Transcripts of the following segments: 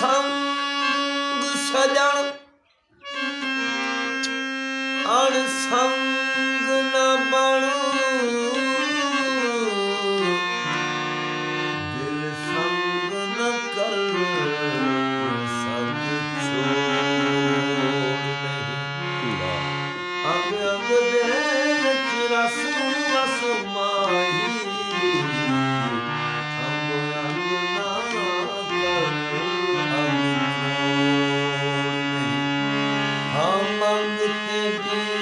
ਸੰਗ ਸਜਣ ਅਣਸੰਗ ਨ ਬਣ ਦਿਲ ਸੰਗ ਨ ਕਰ ਸਭ ਛੋੜ ਨਹੀਂ ਅੰਗ ਅੰਗ ਦੇ ਵਿੱਚ ਰਸ ਰਸ ਮਾਹੀ ਅੰਗ ਅੰਗ ਨਾ ਕਰ ਅੰਗ ਛੋੜ ਨਹੀਂ ਹਾਂ ਮੰਗਤੇ ਦੀ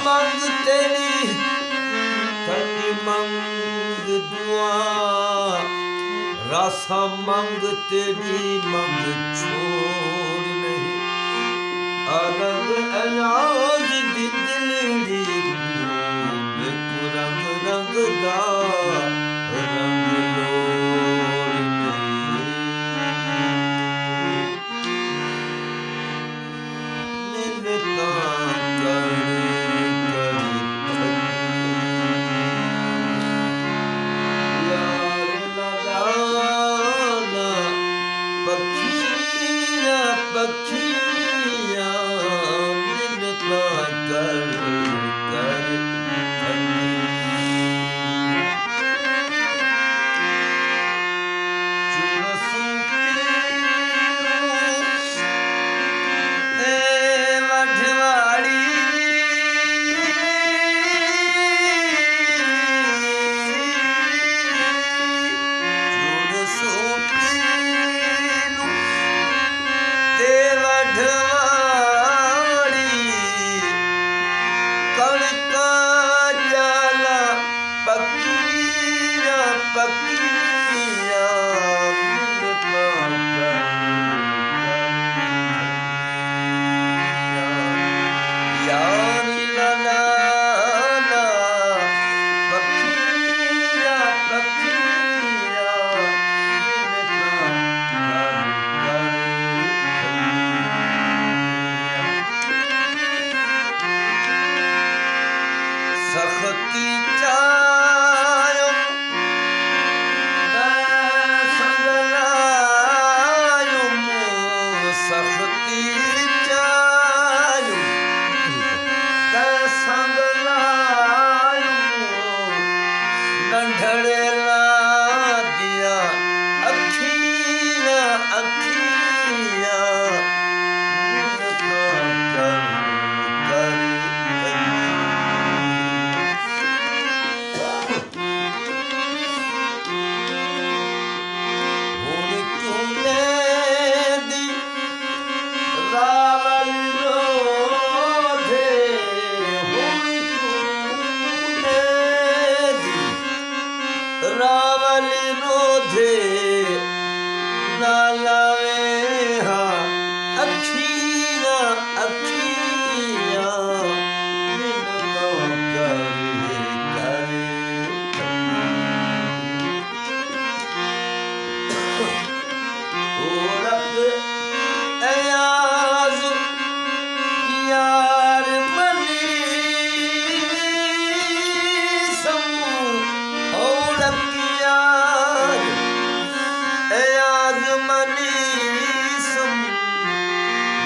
ਮੰਗ ਤੇਰੀ ਤਨੀ ਮੰਗ ਦੁਆ ਰਾਸਾ ਮੰਗ ਤੇਰੀ ਮੰਗ ਛੋੜ ਨਹੀਂ ਅਰੰਗ ਅਨਾਜ ਦੀ ਦਿਲੜੀ ਬਿਕੁ ਰੰਗ ਰੰਗ ਦਾ ਰੰਗ ਲੋੜ ਨਹੀਂ ਨਿਲਤਾ ਸਖਤੀ ਚਾਇਓ ਸੰਗ ਲਾਇਓ ਸਖਤੀ ਚਾਇਓ ਸੰਗ ਲਾਇਓ ਡੰਢੜੇ ਲਾ ਦਿਆ ਅੱਖੀਆਂ ਅੱਖੀਆਂ ਰਾਵਲੀ ਰੋਧੇ ਨਾ ਲਾਵੇ ਹਾਂ ਅੱਖੀਆਂ ਅੱਖੀਆਂ ਮਿਲੋ ਕਰੇ ਕਰੇ ਔਰਤ ਅਯਾਜ਼ ਯਾਰ ਮਨੀ ਸਮੂਹ ਔਰਤ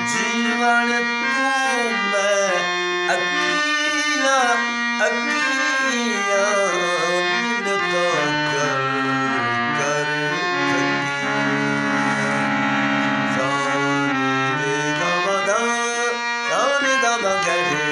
ਜੀਵਨ ਤੂੰ ਮੈਂ ਅੱਖੀਆਂ ਅੱਖੀਆਂ ਮਿਲਤਾ ਕਰ ਕਰ ਸਾਨੀ ਦੇ ਦਮਦਾ ਸਾਨੀ ਦਮਦਾ